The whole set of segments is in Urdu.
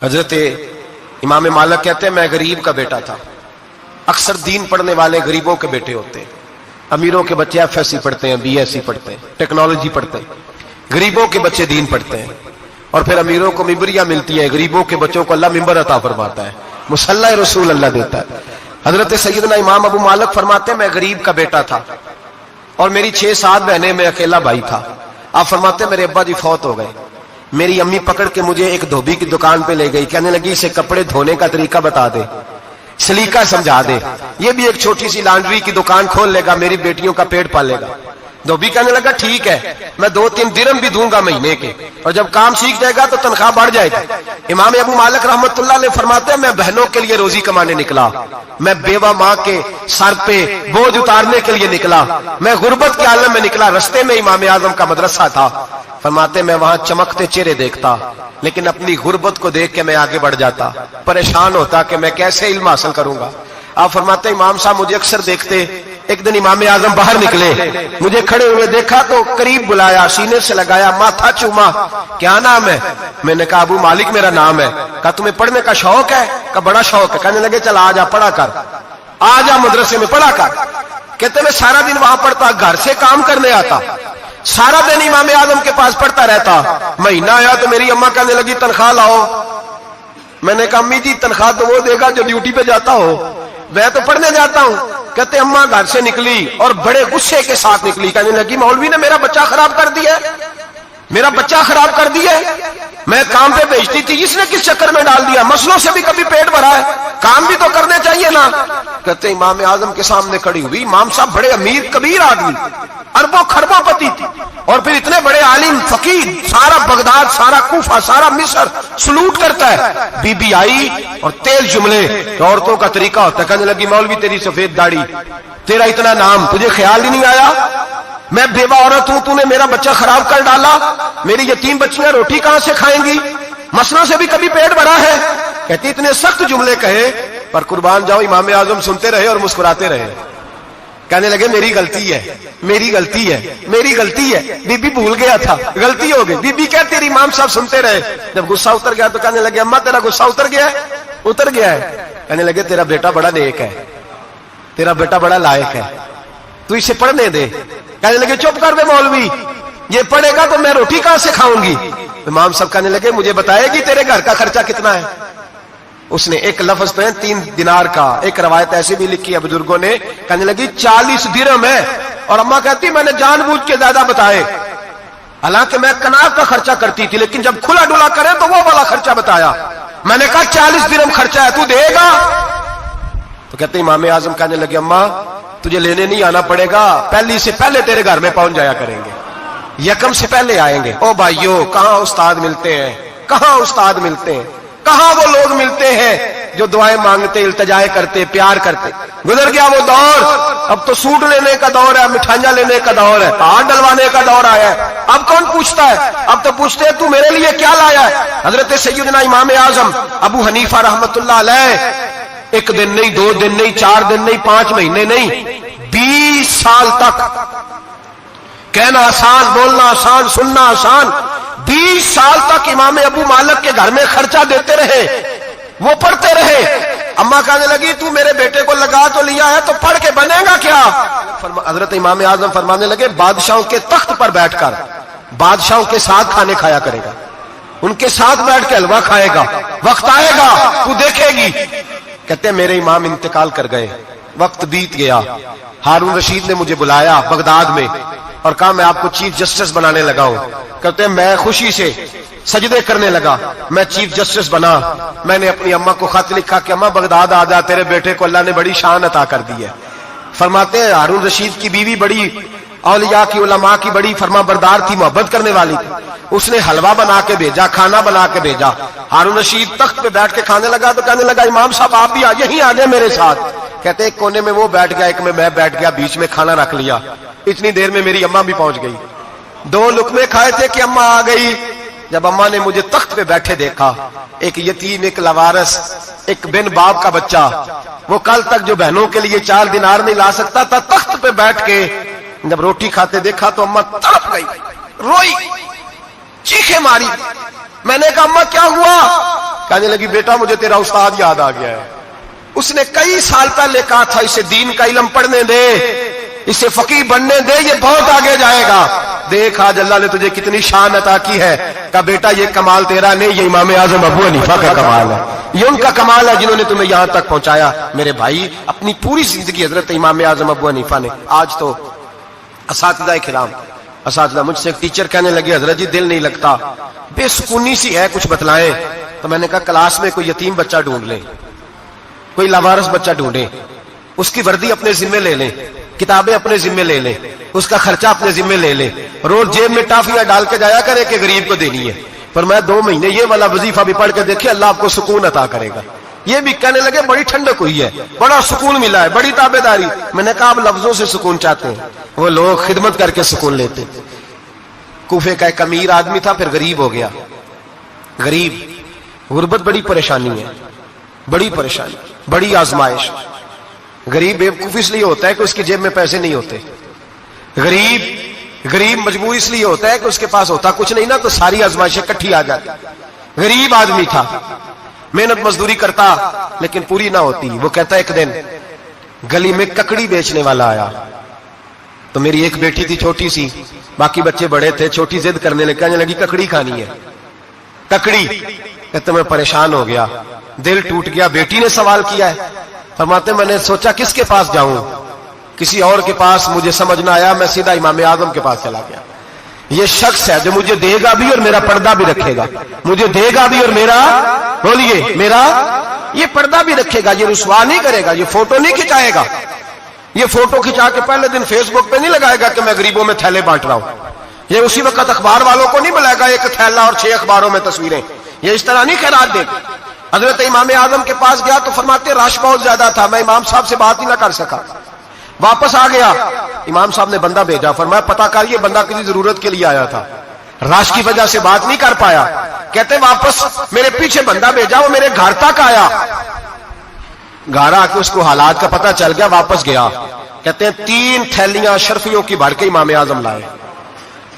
حضرت امام مالک کہتے ہیں میں غریب کا بیٹا تھا. اکثر دین پڑھنے والے غریبوں کے بیٹے ہوتے ہیں. امیروں کے بچے ایف ایس سی پڑھتے ہیں, بی ایس سی پڑھتے ہیں, ٹیکنالوجی پڑھتے ہیں. غریبوں کے بچے دین پڑھتے ہیں اور پھر امیروں کو ممبریاں ملتی ہیں. غریبوں کے بچوں کو اللہ ممبر عطا فرماتا ہے, مصلی رسول اللہ دیتا ہے. حضرت سیدنا امام ابو مالک فرماتے ہیں میں غریب کا بیٹا تھا اور میری 6-7 بہنیں, میں اکیلا بھائی تھا. آپ فرماتے ہیں میرے ابا جی فوت ہو گئے. میری امی پکڑ کے مجھے ایک دھوبی کی دکان پہ لے گئی, کہنے لگی اسے کپڑے دھونے کا طریقہ بتا دے, سلیقہ سمجھا دے, یہ بھی ایک چھوٹی سی لانڈری کی دکان کھول لے گا, میری بیٹیوں کا پیٹ پالے گا. دھوبی کہنے لگا ٹھیک ہے, میں 2-3 درہم بھی دوں گا مہینے کے, اور جب کام سیکھ جائے گا تو تنخواہ بڑھ جائے گا. امام ابو مالک رحمت اللہ علیہ فرماتے ہیں میں بہنوں کے لیے روزی کمانے نکلا, میں بیوہ ماں کے سر پہ بوجھ اتارنے کے لیے نکلا, میں غربت کے عالم میں نکلا. رستے میں امام اعظم کا مدرسہ تھا. فرماتے میں وہاں چمکتے چہرے دیکھتا, لیکن اپنی غربت کو دیکھ کے میں آگے بڑھ جاتا, پریشان ہوتا کہ میں کیسے علم حاصل کروں گا. آپ فرماتے امام صاحب مجھے اکثر دیکھتے. ایک دن امام اعظم باہر نکلے, مجھے کھڑے ہوئے دیکھا تو قریب بلایا, سینے سے لگایا, ماتھا چوما. کیا نام ہے؟ میں نے کہا ابو مالک میرا نام ہے. کہا تمہیں پڑھنے کا شوق ہے؟ کہا بڑا شوق ہے. کہنے لگے چل آ جا پڑھا کر, آ جا مدرسے میں پڑھا کر. کہتے میں سارا دن وہاں پڑھتا, گھر سے کام کرنے آتا, سارا دن امام اعظم کے پاس پڑھتا رہتا. مہینہ آیا تو میری اماں کہنے لگی تنخواہ لاؤ. میں نے کہا امی جی تنخواہ تو وہ دے گا جو ڈیوٹی پہ جاتا ہو, میں تو پڑھنے جاتا ہوں. کہتے اماں گھر سے نکلی اور بڑے غصے کے ساتھ نکلی, کہنے لگی مولوی نے میرا بچہ خراب کر دیا, میرا بچہ خراب کر دیا. میں کام پہ بھیجتی تھی, اس نے کس چکر میں ڈال دیا, مسلوں سے بھی کبھی پیٹ بھرا ہے, کام بھی تو کرنے چاہیے نا. کہتے امام اعظم کے سامنے کھڑی ہوئی. امام صاحب بڑے امیر کبیر آدمی, اربوں خربوں پتی تھی, اور پھر اتنے بڑے عالم فقیر, سارا بغداد, سارا کوفہ, سارا مصر سلوٹ کرتا ہے. بی بی آئی اور تیز جملے عورتوں کا طریقہ ہوتا ہے. کہنے لگی مولوی تیری سفید داڑھی, تیرا اتنا نام, تجھے خیال ہی نہیں آیا میں بیوہ عورت ہوں, تو نے میرا بچہ خراب کر ڈالا, میری یتیم بچیاں روٹی کہاں سے کھائیں گی, مسلوں سے بھی کبھی پیٹ بھرا ہے. کہتی اتنے سخت جملے کہے, پر قربان جاؤ امام اعظم سنتے رہے اور مسکراتے رہے. کہنے لگے میری غلطی ہے, میری غلطی ہے, میری غلطی ہے, بی بی بھول گیا تھا, غلطی ہو گئی. بی بی کہتے تیری امام صاحب سنتے رہے. جب غصہ اتر گیا تو کہنے لگے اماں تیرا غصہ اتر گیا ہے؟ اتر گیا ہے. کہنے لگے تیرا بیٹا بڑا نیک ہے, تیرا بیٹا بڑا لائق ہے, تو اسے پڑھنے دے. کہنے لگے چپ کر دے مولوی, یہ پڑھے گا تو میں روٹی کہاں سے کھاؤں گی. امام صاحب کہنے لگے مجھے بتائے گی تیرے گھر کا خرچہ کتنا ہے. اس نے ایک لفظ تو ہے 3 دینار کا, ایک روایت ایسی بھی لکھی ہے بزرگوں نے, کہنے لگی 40 درہم ہے. اور اماں کہتی میں نے جان بوجھ کے زیادہ بتائے, حالانکہ میں کناب کا خرچہ کرتی تھی, لیکن جب کھلا ڈلا کرے تو وہ والا خرچہ بتایا. میں نے کہا 40 درہم خرچہ ہے, تو دے گا؟ تو کہتے امام اعظم کہنے لگے اماں تجھے لینے نہیں آنا پڑے گا, پہلی سے پہلے تیرے گھر میں پہنچ جایا کریں گے, یکم سے پہلے آئیں گے. او بھائیو کہاں استاد ملتے ہیں, کہاں استاد ملتے ہیں, کہاں وہ لوگ ملتے ہیں جو دعائیں مانگتے, التجائے کرتے, پیار کرتے. گزر گیا وہ دور, اب تو سوٹ لینے کا دور ہے, مٹھائیاں لینے کا دور ہے, ہاتھ ڈلوانے کا دور آیا ہے. اب کون پوچھتا ہے, اب تو پوچھتے ہیں تو میرے لیے کیا لایا ہے. حضرت سیدنا امام اعظم ابو حنیفہ رحمت اللہ علیہ 1 دن نہیں, 2 دن نہیں, 4 دن نہیں, 5 مہینے نہیں, 20 سال تک, کہنا آسان, بولنا آسان, سننا آسان, 20 سال تک امام ابو مالک کے گھر میں خرچہ دیتے رہے, وہ پڑھتے رہے. اماں کہنے لگی تو میرے بیٹے کو لگا تو لیا ہے, تو پڑھ کے بنے گا کیا. حضرت امام اعظم فرمانے لگے بادشاہوں کے تخت پر بیٹھ کر بادشاہوں کے ساتھ کھانے کھایا کرے گا, ان کے ساتھ بیٹھ کے حلوہ کھائے گا, وقت آئے گا تو دیکھے گی. کہتے ہیں میرے امام انتقال کر گئے, وقت بیت گیا. ہارون رشید نے مجھے بلایا بغداد میں اور کہا میں آپ کو چیف جسٹس بنانے لگا ہوں. کہتے ہیں میں خوشی سے سجدے کرنے لگا, میں چیف جسٹس بنا. میں نے اپنی اماں کو خط لکھا کہ اماں بغداد آ جا, تیرے بیٹے کو اللہ نے بڑی شان عطا کر دی ہے. فرماتے ہیں ہارون رشید کی بیوی بڑی اولیاء کی, علماء کی بڑی فرما بردار تھی, محبت کرنے والی تھی. اس نے حلوہ بنا کے بھیجا, کھانا بنا کے بھیجا. ہارون رشید تخت پہ بیٹھ کے کھانے لگا تو کہنے لگا امام صاحب آپ بھی یہیں آ جائیں میرے ساتھ. کہتے ایک کونے میں وہ بیٹھ گیا, ایک میں بیٹھ گیا, بیچ میں کھانا رکھ لیا. اتنی دیر میں میری اماں بھی پہنچ گئی. 2 لقمے کھائے تھے کہ اماں آ گئی. جب اماں نے مجھے تخت پہ بیٹھے دیکھا, ایک یتیم, ایک لاوارث, ایک بن باپ کا بچہ, وہ کل تک جو بہنوں کے لیے 4 دینار نہیں لا سکتا تھا, تخت پہ بیٹھ کے جب روٹی کھاتے دیکھا تو اماں تڑپ گئی, روئی, چیخیں ماری. میں نے کہا اماں کیا ہوا؟ کہنے لگی بیٹا مجھے تیرا استاد یاد آ گیا ہے، اس نے کئی سال پہلے کہا تھا اسے دین کا علم پڑھنے دے، اسے فقیہ بننے دے، یہ بہت آگے جائے گا۔ دیکھ آج اللہ نے تجھے کتنی شان عطا کی ہے۔ کہا بیٹا یہ کمال تیرا نہیں، یہ امام اعظم ابو حنیفہ کا کمال ہے، یہ ان کا کمال ہے جنہوں نے تمہیں یہاں تک پہنچایا۔ میرے بھائی اپنی پوری زندگی حضرت امام اعظم ابو حنیفہ نے، آج تو اساتذہ کرام، اساتذہ مجھ سے ایک ٹیچر کہنے لگے حضرت جی دل نہیں لگتا، بے سکونی سی ہے، کچھ بتلائیں۔ تو میں نے کہا کلاس میں کوئی یتیم بچہ ڈھونڈ لیں، کوئی لاوارث بچہ ڈھونڈیں، اس کی وردی اپنے ذمے لے لیں، کتابیں اپنے ذمے لے لیں، اس کا خرچہ اپنے ذمے لے لیں، روز جیب میں ٹافیاں ڈال کے جایا کرے کہ غریب کو دینی ہے۔ پر میں 2 مہینے یہ والا وظیفہ بھی پڑھ کے دیکھے، اللہ آپ کو سکون عطا کرے گا۔ یہ بھی کہنے لگے بڑی ٹھنڈک ہوئی ہے، بڑا سکون ملا ہے، بڑی تابع داری۔ میں نے کہا آپ لفظوں سے سکون چاہتے ہیں، وہ لوگ خدمت کر کے سکون لیتے۔ کوفے کا ایک امیر آدمی تھا، پھر غریب ہو گیا۔ غریب، غربت بڑی پریشانی ہے، بڑی پریشانی، بڑی آزمائش۔ غریب بیوقوف اس لیے ہوتا ہے کہ اس کی جیب میں پیسے نہیں ہوتے، غریب مجبور اس لیے ہوتا ہے کہ اس کے پاس ہوتا کچھ نہیں نا، تو ساری آزمائشیں کٹھی آ جاتی۔ غریب آدمی تھا، محنت مزدوری کرتا لیکن پوری نہ ہوتی۔ وہ کہتا ایک دن گلی میں ککڑی بیچنے والا آیا، تو میری ایک بیٹی تھی چھوٹی سی، باقی بچے بڑے تھے، چھوٹی ضد کرنے لگی، کہنے لگی ککڑی کھانی ہے، ککڑی۔ کہتے میں پریشان ہو گیا، دل ٹوٹ گیا، بیٹی نے سوال کیا ہے۔ فرماتے میں نے سوچا کس کے پاس جاؤں، کسی اور کے پاس مجھے سمجھ نہ آیا، میں سیدھا امام اعظم کے پاس چلا گیا۔ یہ شخص ہے جو مجھے دے گا بھی اور میرا پردہ بھی رکھے گا، مجھے دے گا بھی اور میرا، بولیے، میرا یہ پردہ بھی رکھے گا، یہ رسوا نہیں کرے گا، یہ فوٹو نہیں کھچائے گا، یہ فوٹو کھچا کے پہلے دن فیس بک پہ نہیں لگائے گا کہ میں غریبوں میں تھیلے بانٹ رہا ہوں، یہ اسی وقت اخبار والوں کو نہیں بلائے گا ایک تھیلا اور 6 اخباروں میں تصویریں، یہ اس طرح نہیں خیرات دے گا۔ حضرت امام اعظم کے پاس گیا تو فرماتے رش بہت زیادہ تھا، میں امام صاحب سے بات ہی نہ کر سکا، واپس آ گیا۔ امام صاحب نے بندہ بھیجا، فرمایا پتہ کر یہ بندہ کسی ضرورت کے لیے آیا تھا، رش کی وجہ سے بات نہیں کر پایا۔ کہتے واپس میرے پیچھے بندہ بھیجا، وہ میرے گھر تک آیا، گھر آ کے اس کو حالات کا پتہ چل گیا، واپس گیا۔ کہتے ہیں 3 تھیلیاں اشرفیوں کی بھر کے امام اعظم لائے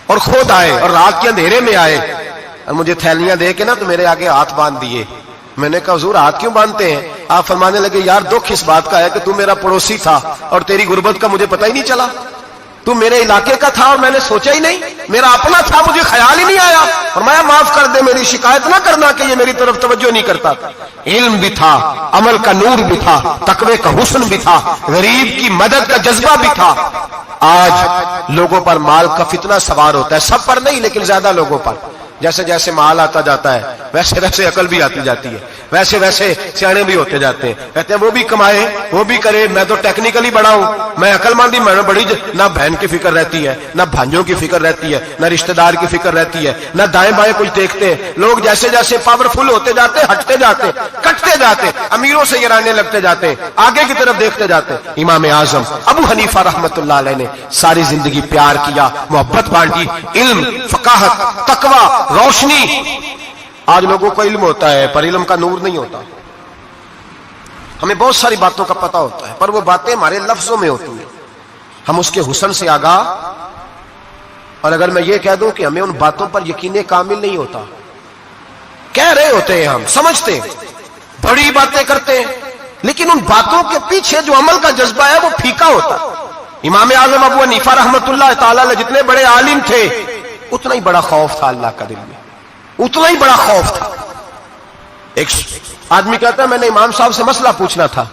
اور خود آئے اور رات کے اندھیرے میں آئے اور مجھے تھیلیاں دے کے نا تو میرے آگے ہاتھ باندھ دیے۔ میں نے کہا حضور ہاتھ کیوں باندھتے ہیں؟ آپ فرمانے لگے یار دکھ اس بات کا ہے کہ تو میرا پڑوسی تھا اور تیری غربت کا مجھے پتہ ہی نہیں چلا، تو میرے علاقے کا تھا اور میں نے سوچا ہی نہیں، میرا اپنا تھا مجھے خیال ہی نہیں آیا۔ فرمایا معاف کر دے، میری شکایت نہ کرنا کہ یہ میری طرف توجہ نہیں کرتا۔ علم بھی تھا، عمل کا نور بھی تھا، تقوی کا حسن بھی تھا، غریب کی مدد کا جذبہ بھی تھا۔ آج لوگوں پر مال کا فتنہ سوار ہوتا ہے، سب پر نہیں لیکن زیادہ لوگوں پر۔ جیسے جیسے مال آتا جاتا ہے ویسے ویسے عقل بھی آتی جاتی ہے، ویسے ویسے سیانے بھی ہوتے جاتے ہیں۔ کہتے ہیں وہ بھی کمائے وہ بھی کرے، میں تو ٹیکنیکلی بڑا ہوں، میں عقل مند ہی، میں نے بڑی نہ بہن کی فکر رہتی ہے، نہ بھانجوں کی فکر رہتی ہے، نہ رشتہ دار کی فکر رہتی ہے، نہ دائیں بائیں کچھ دیکھتے ہیں۔ لوگ جیسے جیسے پاورفل ہوتے جاتے ہٹتے جاتے، کٹتے جاتے، امیروں سے گرانے لگتے جاتے، آگے کی طرف دیکھتے جاتے۔ امام اعظم ابو حنیفہ رحمت اللہ علیہ نے ساری زندگی پیار کیا، محبت بانٹی، علم، فقاہت، تقوی، روشنی۔ آج لوگوں کو علم ہوتا ہے پر علم کا نور نہیں ہوتا، ہمیں بہت ساری باتوں کا پتہ ہوتا ہے پر وہ باتیں ہمارے لفظوں میں ہوتی ہیں، ہم اس کے حسن سے آگاہ۔ اور اگر میں یہ کہہ دوں کہ ہمیں ان باتوں پر یقین کامل نہیں ہوتا، کہہ رہے ہوتے ہیں، ہم سمجھتے ہیں، بڑی باتیں کرتے ہیں، لیکن ان باتوں کے پیچھے جو عمل کا جذبہ ہے وہ پھیکا ہوتا ہے۔ امام اعظم ابو حنیفہ رحمت اللہ تعالی علیہ جتنے بڑے عالم تھے اتنا ہی بڑا خوف تھا اللہ کا دل میں، اتنا ہی بڑا خوف تھا۔ ایک آدمی کہتا ہے میں نے امام صاحب سے مسئلہ پوچھنا تھا،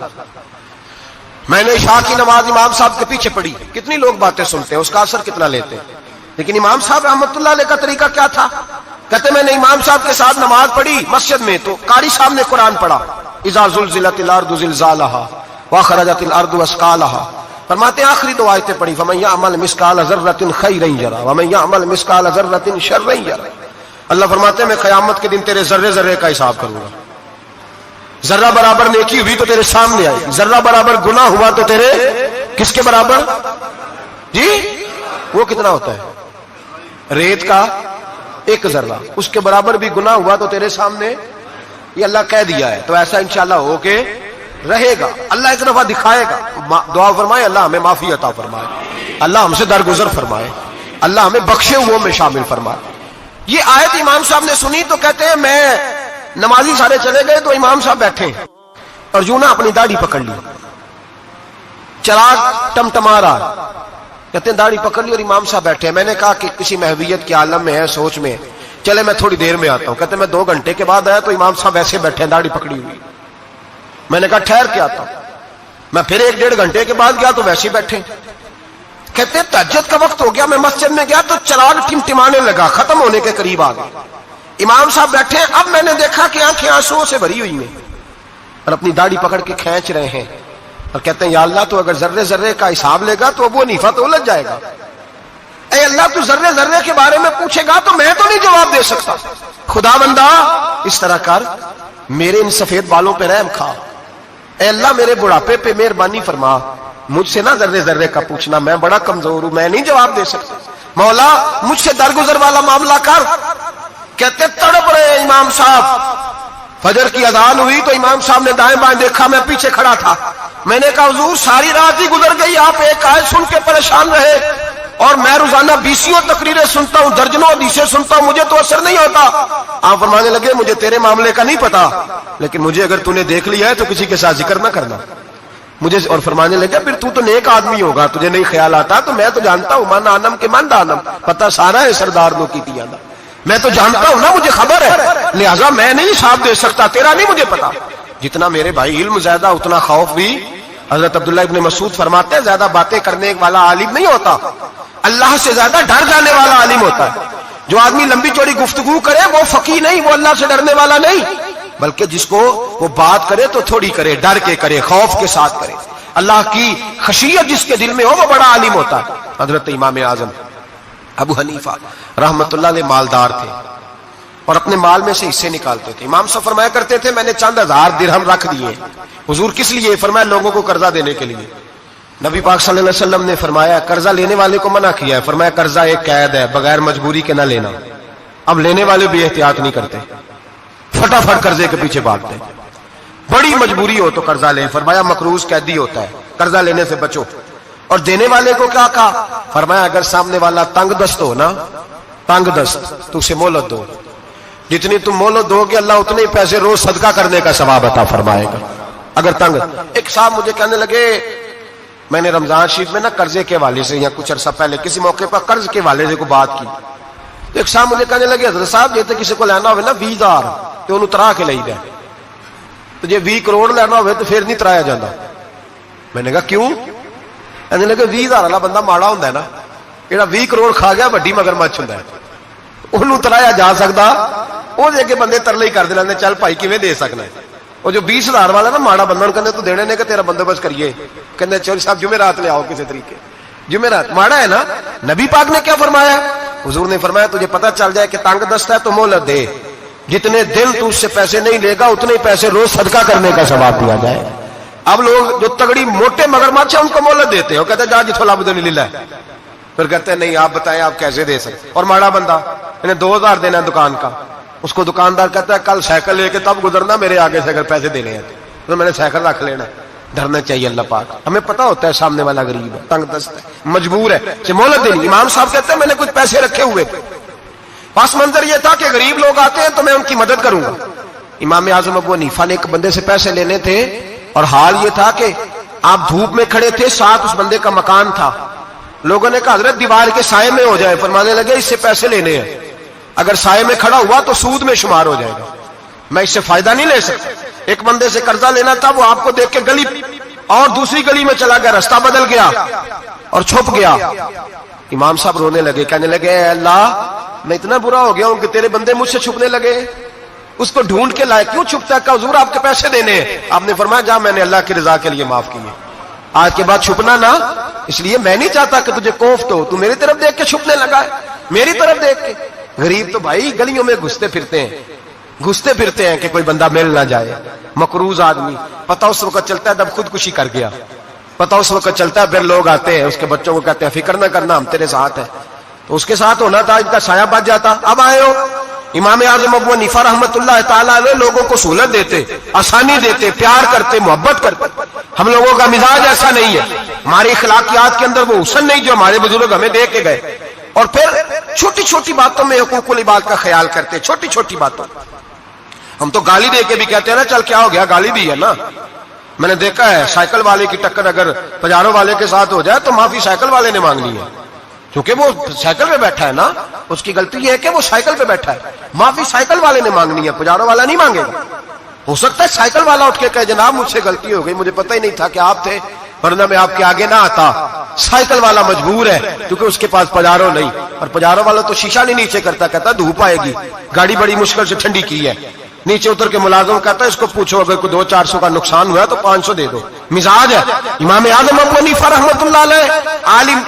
میں نے عشاء کی نماز امام صاحب کے پیچھے پڑھی، کتنی لوگ باتیں سنتے ہیں، اس کا اثر کتنا لیتے ہیں، لیکن امام صاحب رحمت اللہ علیہ کا طریقہ کیا تھا؟ کہتے میں نے امام صاحب کے ساتھ نماز پڑھی مسجد میں، تو قاری صاحب نے قرآن پڑھا، اذا زلزلت الارض زلزالها واخرجت الارض اثقالها، فرماتے ہیں آخری 2 آیتیں پڑھی، فمن يعمل مثقال ذرة خيرا يره ومن يعمل مثقال ذرة شرا يره۔ اللہ فرماتے ہیں میں قیامت کے دن تیرے ذرے ذرے کا حساب کروں گا، ذرہ برابر نیکی ہوئی تو تیرے سامنے آئی، ذرہ برابر گناہ ہوا تو تیرے کس کے برابر؟ جی وہ کتنا ہوتا ہے؟ ریت کا 1 ذرہ، اس کے برابر بھی گناہ ہوا تو تیرے سامنے، یہ اللہ کہہ دیا ہے، تو ایسا انشاءاللہ ہو کے رہے گا۔ اللہ ایک دفعہ دکھائے گا، دعا فرمائے اللہ ہمیں معافی عطا فرمائے، اللہ ہم سے درگزر فرمائے، اللہ ہمیں بخشے ہوئوں میں شامل فرمائے۔ یہ آیت امام صاحب نے سنی تو کہتے ہیں میں نمازی سارے چلے گئے تو امام صاحب بیٹھے اور یوں نہ اپنی داڑھی پکڑ لی, چراغ ٹمٹما رہا, کہتے ہیں داڑھی پکڑ لی اور امام صاحب بیٹھے. میں نے کہا کہ کسی محویت کے عالم میں ہے, سوچ میں, چلے میں تھوڑی دیر میں آتا ہوں. کہتے ہیں میں 2 گھنٹے کے بعد آیا تو امام صاحب ایسے بیٹھے ہیں داڑھی پکڑی ہوئی. میں نے کہا ٹھہر کے آتا ہوں. میں پھر 1-1.5 گھنٹے کے بعد گیا تو ویسے بیٹھے. کہتے ہیں تہجد کا وقت ہو گیا, میں مسجد میں گیا تو چراغ ٹمٹمانے لگا, ختم ہونے کے قریب آ گیا. امام صاحب بیٹھے, اب میں نے دیکھا کہ آنکھیں آنسوؤں سے بھری ہوئی ہیں اور اپنی داڑھی پکڑ کے کھینچ رہے ہیں اور کہتے ہیں یا اللہ تو اگر ذرے ذرے کا حساب لے گا تو ابو حنیفہ تو الجھ جائے گا. اے اللہ تو ذرے ذرے کے بارے میں پوچھے گا تو میں تو نہیں جواب دے سکتا. خدا بندہ اس طرح کر, میرے ان سفید بالوں پہ رحم کھا. اے اللہ میرے بڑھاپے پہ مہربانی فرما, مجھ سے نہ ذرے ذرے کا پوچھنا, میں بڑا کمزور ہوں, میں نہیں جواب دے سکتا. مولا مجھ سے درگزر والا معاملہ کر. کہتے تڑپ رہے امام صاحب. فجر کی اذان ہوئی تو امام صاحب نے دائیں بائیں دیکھا, میں پیچھے کھڑا تھا. میں نے کہا حضور ساری رات ہی گزر گئی, آپ ایک آیت سن کے پریشان رہے اور میں روزانہ 20 تقریریں سنتا ہوں, درجنوں حدیثیں سنتا ہوں, مجھے تو اثر نہیں ہوتا. آپ فرمانے لگے مجھے تیرے معاملے کا نہیں پتا, لیکن مجھے اگر تو نے دیکھ لیا ہے تو کسی کے ساتھ ذکر نہ کرنا مجھے. اور فرمانے لگے پھر تو نیک آدمی ہوگا, تجھے نہیں خیال آتا, تو میں تو جانتا ہوں من آنم کے من دانم, پتہ سارا ہے سردار نو کی تیانا, میں تو جانتا ہوں نا, مجھے خبر ہے, لہذا میں نہیں حساب دے سکتا, تیرا نہیں مجھے پتا. جتنا میرے بھائی علم زیادہ اتنا خوف بھی. حضرت عبداللہ ابن مسعود فرماتے ہیں زیادہ باتیں کرنے والا عالم نہیں ہوتا, اللہ سے زیادہ ڈر جانے والا عالم ہوتا ہے. جو آدمی لمبی چوڑی گفتگو کرے وہ فقیہ نہیں, وہ اللہ سے ڈرنے والا نہیں, بلکہ جس کو وہ بات کرے تو تھوڑی کرے, ڈر کے کرے, خوف کے ساتھ کرے. اللہ کی خشیت جس کے دل میں ہو وہ بڑا عالم ہوتا ہے. حضرت امام اعظم ابو حنیفہ رحمت اللہ علیہ مالدار تھے اور اپنے مال میں سے حصے نکالتے تھے. امام صاحب فرمایا کرتے تھے میں نے چند 1000 درہم رکھ دیے. حضور کس لیے؟ فرمایا لوگوں کو قرضہ دینے کے لیے. نبی پاک صلی اللہ علیہ وسلم نے فرمایا قرضہ لینے والے کو منع کیا ہے, فرمایا قرضہ ایک قید ہے, بغیر مجبوری کے نہ لینا. اب لینے والے بھی احتیاط نہیں کرتے, فٹافٹ قرضے کے پیچھے بھاگتے. بڑی مجبوری ہو تو قرضہ لیں, فرمایا مقروض قیدی ہوتا ہے, قرضہ لینے سے بچو. اور دینے والے کو کیا کہا؟ فرمایا اگر سامنے والا تنگ دست ہو نا, تنگ دست, تو اسے مہلت دو. جتنی تم مہلت دو گے اللہ اتنے ہی پیسے روز صدقہ کرنے کا ثواب عطا فرمائے گا. اگر تنگ. ایک صاحب مجھے کہنے لگے, میں نے رمضان شریف میں نا قرضے کے حوالے سے یا کچھ عرصہ پہلے کسی موقع پر قرض کے حوالے سے کو بات کی. ایک صاحب مجھے کہنے لگے حضرت صاحب جیسے کسی کو لینا ہوئے نا 20,000 تو انہوں ترا کے لئی دے, تو جی 20 کروڑ لینا ہوئے تو پھر نہیں ترایا جاتا. میں نے کہا کیوں؟ کہنے لگے 20,000 والا بندہ ماڑا ہوتا ہے نا, جہاں 20 کروڑ کھا گیا وڈی مگرمچھ ہوتا ہے, انہوں ترایا جا سکتا, وہ دے کے بندے ترلے ہی کر دے, چل بھائی کیویں دے سکنا ہے. وہ جو 20,000 والا نا ماڑا بندہ کہنے تو دینے نے کہ تیرا بندوبست کریے, کہنے چوری صاحب جمعرات لے آؤ کسی طریقے. جمعرات ماڑا ہے نا. نبی پاک نے کیا فرمایا؟ حضور نے فرمایا تجھے پتہ چل جائے کہ تنگ دست ہے تو مہلت دے, جتنے دن تو اس سے پیسے نہیں لے گا اتنے ہی پیسے روز صدقہ کرنے کا ثواب دیا جائے. اب لوگ جو تگڑی موٹے مگرمچھ ہیں ان کو مہلت دیتے ہیں, وہ کہتے ہیں جا جتھو لب دے لے, پھر کہتے ہیں نہیں آپ بتائیں آپ کیسے دے سکتے. اور ماڑا بندہ انہیں 2,000 دینا دکان کا, اس کو دکاندار کہتا ہے کل سائیکل لے کے تب گزرنا میرے آگے سے اگر پیسے دینے ہیں تو میں نے سائیکل رکھ لینا. ڈرنا چاہیے اللہ پاک, ہمیں پتا ہوتا ہے سامنے والا غریب ہے, تنگ دست ہے, مجبور ہے, اسے مہلت دینی. امام صاحب کہتے ہیں میں نے کچھ پیسے رکھے ہوئے تھے, پس منظر یہ تھا کہ غریب لوگ آتے ہیں تو میں ان کی مدد کروں گا. امام اعظم ابو حنیفہ نے ایک بندے سے پیسے لینے تھے اور حال یہ تھا کہ آپ دھوپ میں کھڑے تھے, ساتھ اس بندے کا مکان تھا. لوگوں نے کہا حضرت دیوار کے سائے میں ہو جائے. فرمانے لگے اس سے پیسے لینے ہیں, اگر سائے میں کھڑا ہوا تو سود میں شمار ہو جائے گا, میں اس سے فائدہ نہیں لے سکتا. ایک بندے سے قرضہ لینا تھا, وہ آپ کو دیکھ کے گلی اور دوسری گلی میں چلا گیا, راستہ بدل گیا اور چھپ گیا. امام صاحب رونے لگے, کہنے لگے اے اللہ میں اتنا برا ہو گیا ہوں کہ تیرے بندے مجھ سے چھپنے لگے. اس کو ڈھونڈ کے لائے, کیوں چھپتا ہے؟ کہ حضور آپ کے پیسے دینے ہیں. آپ نے فرمایا جا میں نے اللہ کی رضا کے لیے معاف کیے, آج کے بعد چھپنا نہ, اس لیے میں نہیں چاہتا کہ تجھے کوفت ہو, تو میری طرف دیکھ کے چھپنے لگا ہے, میری طرف دیکھ کے. غریب تو بھائی گلیوں میں گھستے پھرتے ہیں کہ کوئی بندہ مل نہ جائے. مقروض آدمی پتہ اس وقت چلتا ہے جب خودکشی کر گیا, پتہ اس وقت چلتا ہے پھر لوگ آتے ہیں اس کے بچوں کو کہتے ہیں فکر نہ کرنا ہم تیرے ساتھ ہیں, تو اس کے ساتھ ہونا تھا, ان کا سایہ بچ جاتا. اب آئے ہو امام اعظم ابو حنیفہ رحمۃ اللہ تعالیٰ علیہ لوگوں کو سہولت دیتے, آسانی دیتے, پیار کرتے, محبت کرتے. ہم لوگوں کا مزاج ایسا نہیں ہے, ہماری اخلاقیات کے اندر وہ حسن نہیں جو ہمارے بزرگ ہمیں دے کے گئے. اور پھر چھوٹی چھوٹی باتوں میں حقوق العباد کا خیال کرتے, چھوٹی چھوٹی باتوں. ہم تو گالی دے کے بھی کہتے ہیں نا چل کیا ہو گیا, گالی دی ہے نا. میں نے دیکھا ہے سائیکل والے کی ٹکر اگر پجارو والے کے ساتھ ہو جائے تو معافی سائیکل والے نے مانگنی ہے, کیونکہ وہ سائیکل پہ بیٹھا ہے نا, اس کی غلطی یہ ہے کہ وہ سائیکل پہ بیٹھا ہے, معافی سائیکل والے نے مانگنی ہے, پجارو والا نہیں مانگے گا. ہو سکتا ہے سائیکل والا اٹھ کے کہے جناب مجھ سے غلطی ہو گئی, مجھے پتہ ہی نہیں تھا کہ آپ تھے, ورنہ میں آپ کے آگے نہ آتا. سائیکل والا مجبور ہے کیونکہ اس کے پاس پجارو نہیں, اور پجارو والا تو شیشہ نہیں نیچے کرتا, کہتا دھوپ آئے گی, گاڑی بڑی مشکل سے ٹھنڈی کی ہے. نیچے اتر کے ملازم کہتا ہے اس کو پوچھو اگر کوئی 200-400 کا نقصان ہوا تو 500 دے دو. مزاج ہے. امام اعظم ابو حنیفہ رحمۃ اللہ علیہ عالم,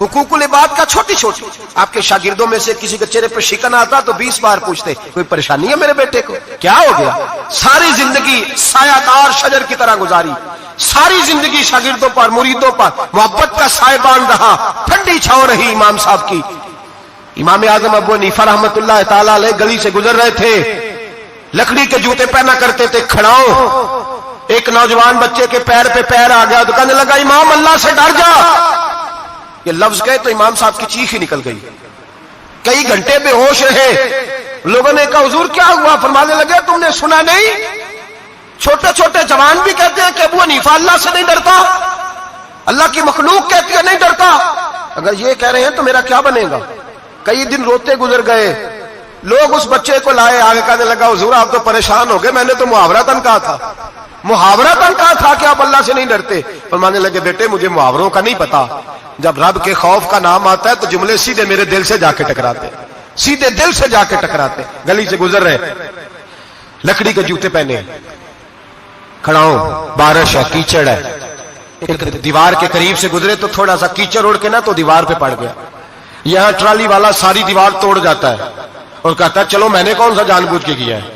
حقوق العباد کا چھوٹی چھوٹی, آپ کے شاگردوں میں سے کسی کے چہرے پہ شکن آتا تو 20 بار پوچھتے کوئی پریشانی ہے میرے بیٹے کو, کیا ہو گیا. ساری زندگی سایہ دار شجر کی طرح گزاری, ساری زندگی شاگردوں پر مریدوں پر محبت کا سائبان رہا, ٹھنڈی چھاؤں رہی امام صاحب کی. امام اعظم ابو حنیفہ رحمۃ اللہ تعالی علیہ گلی سے گزر رہے تھے, لکڑی کے جوتے پہنا کرتے تھے, کھڑاؤں. ایک نوجوان بچے کے پیر پہ پیر آ گیا تو کہنے لگا امام اللہ سے ڈر جا. یہ لفظ گئے تو امام صاحب کی چیخ ہی نکل گئی. کئی گھنٹے بے ہوش رہے. لوگوں نے کہا حضور کیا ہوا؟ فرمانے لگے تم نے سنا نہیں, چھوٹے چھوٹے جوان بھی کہتے ہیں کہ ابو حنیفہ اللہ سے نہیں ڈرتا, اللہ کی مخلوق کہتی ہے نہیں ڈرتا. اگر یہ کہہ رہے ہیں تو میرا کیا بنے گا. کئی دن روتے گزر گئے. لوگ اس بچے کو لائے, آگے کہنے لگا حضور آپ تو پریشان ہو گئے, میں نے تو محاورتاً کہا تھا, محاورتاً کہا تھا کہ آپ اللہ سے نہیں ڈرتے. فرمانے لگے بیٹے مجھے محاوروں کا نہیں پتا, جب رب کے خوف کا نام آتا ہے تو جملے سیدھے میرے دل سے جا کے ٹکراتے, سیدھے دل سے جا کے ٹکراتے. گلی سے گزر رہے, لکڑی کے جوتے پہنے, کھڑاؤں, بارش ہے, کیچڑ ہے, ایک دیوار کے قریب سے گزرے تو تھوڑا سا کیچڑ اڑ کے نا تو دیوار پہ پڑ گیا. یہاں ٹرالی والا ساری دیوار توڑ جاتا ہے اور کہتا ہے چلو میں نے کون سا جان بوجھ کے کیا ہے.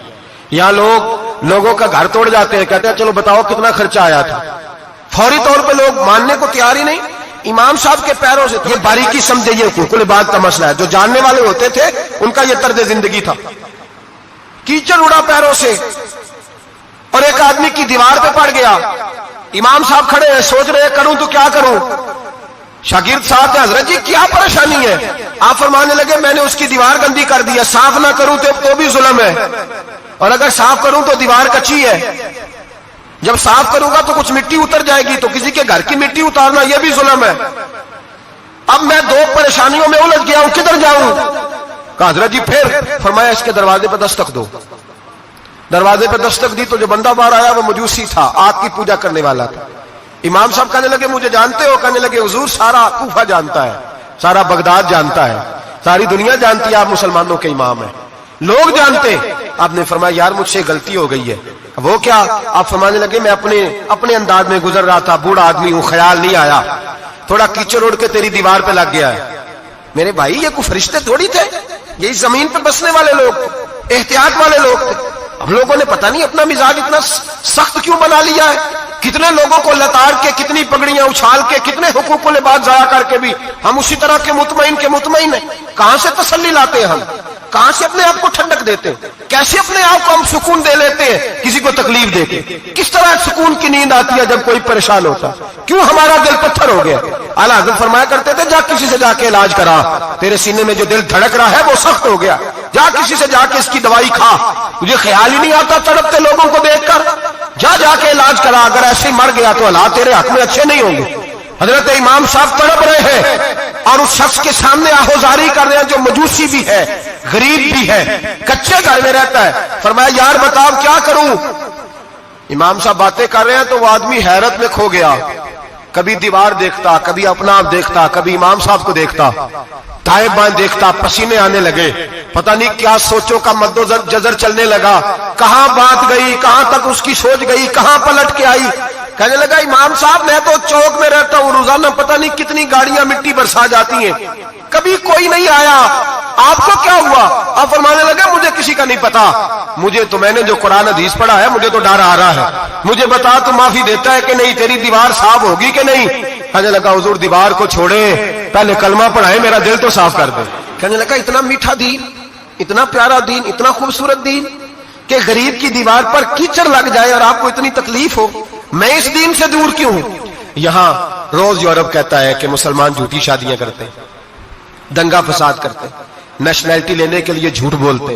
یہاں لوگوں کا گھر توڑ جاتے ہیں, کہتے ہیں چلو بتاؤ کتنا خرچہ آیا تھا. فوری طور پہ لوگ ماننے کو تیار ہی نہیں. امام صاحب کے پیروں سے, یہ باریکی سمجھے, یہ حقوق العباد کا مسئلہ ہے. جو جاننے والے ہوتے تھے ان کا یہ طرز زندگی تھا. کیچڑ اڑا پیروں سے اور ایک آدمی کی دیوار پہ پڑ گیا. امام صاحب کھڑے ہیں, سوچ رہے کروں تو کیا کروں. شاگرد صاحب نے حضرت جی کیا پریشانی ہے؟ آپ فرمانے لگے میں نے اس کی دیوار گندی کر دی ہے, صاف نہ کروں تو بھی ظلم ہے, اور اگر صاف کروں تو دیوار کچی ہے, جب صاف کروں گا تو کچھ مٹی اتر جائے گی تو کسی کے گھر کی مٹی اتارنا یہ بھی ظلم ہے. اب میں دو پریشانیوں میں الجھ گیا ہوں, کدھر جاؤں؟ کہا حضرت جی پھر. فرمایا اس کے دروازے پہ دستک دو. دروازے پہ دستک دی تو جو بندہ باہر آیا وہ مجوسی تھا, آگ کی پوجا کرنے والا تھا. امام صاحب کہنے لگے مجھے جانتے ہو؟ کہنے لگے حضور سارا کوفہ جانتا ہے, سارا بغداد جانتا ہے, ساری دنیا جانتی ہے آپ مسلمانوں کے امام ہیں, لوگ جانتے. آپ نے فرمایا یار مجھ سے غلطی ہو گئی ہے. وہ کیا؟ آپ فرمانے لگے میں اپنے انداز میں گزر رہا تھا, بوڑھا آدمی ہوں, خیال نہیں آیا, تھوڑا کیچڑ اڑ کے تیری دیوار پہ لگ گیا ہے. میرے بھائی یہ کوئی فرشتے تھوڑی تھے, یہی زمین پہ بسنے والے لوگ تھے, احتیاط والے لوگ تھے. ہم لوگوں نے پتہ نہیں اپنا مزاج اتنا سخت کیوں بنا لیا ہے. کتنے لوگوں کو لتاڑ کے, کتنی پگڑیاں اچھال کے, کتنے حقوق العباد ضائع کر کے بھی ہم اسی طرح کے مطمئن ہیں. کہاں سے تسلی لاتے ہیں ہم, کہاں سے اپنے آپ کو ٹھنڈک دیتے ہیں, کیسے اپنے آپ کو ہم سکون دے لیتے ہیں کسی کو تکلیف دے کے. کس طرح سکون کی نیند آتی ہے جب کوئی پریشان ہوتا, کیوں ہمارا دل پتھر ہو گیا. اعلیٰ حضرت فرمایا کرتے تھے جا کسی سے جا کے علاج کرا, تیرے سینے میں جو دل دھڑک رہا ہے وہ سخت ہو گیا, جا کسی سے جا کے اس کی دوائی کھا, مجھے خیال ہی نہیں آتا تڑپتے لوگوں کو دیکھ کر, جا کے علاج کرا, اگر ایسے مر گیا تو حالات تیرے حق میں اچھے نہیں ہوں گے. حضرت امام صاحب تڑپ رہے ہیں اور اس شخص کے سامنے آہوزاری کر رہے ہیں جو مجوسی بھی ہے, غریب بھی ہے, کچے گھر میں رہتا ہے. فرمایا یار بتاؤ کیا کروں. امام صاحب باتیں کر رہے ہیں تو وہ آدمی حیرت میں کھو گیا, کبھی دیوار دیکھتا, کبھی اپنا آپ دیکھتا, کبھی امام صاحب کو دیکھتا, دائیں بائیں دیکھتا, پسینے آنے لگے, پتہ نہیں کیا سوچوں کا مد و جزر چلنے لگا, کہاں بات گئی, کہاں تک اس کی سوچ گئی, کہاں پلٹ کے آئی. کہنے لگا امام صاحب میں تو چوک میں رہتا ہوں, روزانہ پتہ نہیں کتنی گاڑیاں مٹی برسا جاتی ہیں, کبھی کوئی نہیں آیا, آپ کو کیا ہوا؟ آپ فرمانے لگے مجھے کسی کا نہیں پتا, مجھے تو میں نے جو قرآن حدیث پڑھا ہے مجھے تو ڈر آ رہا ہے, مجھے بتا تو معافی دیتا ہے کہ نہیں, تیری دیوار صاف ہوگی کہ نہیں. کہنے لگا حضور دیوار کو چھوڑے, پہلے کلمہ پڑھائے, میرا دل تو صاف کر دے. کہنے لگا اتنا میٹھا دین, اتنا پیارا دین, اتنا خوبصورت دین کہ غریب کی دیوار پر کیچڑ لگ جائے اور آپ کو اتنی تکلیف ہو, میں اس دین سے دور کیوں ہوں. یہاں روز یورپ کہتا ہے کہ مسلمان جھوٹی شادیاں کرتے, دنگا فساد کرتے, نیشنلٹی لینے کے لیے جھوٹ بولتے,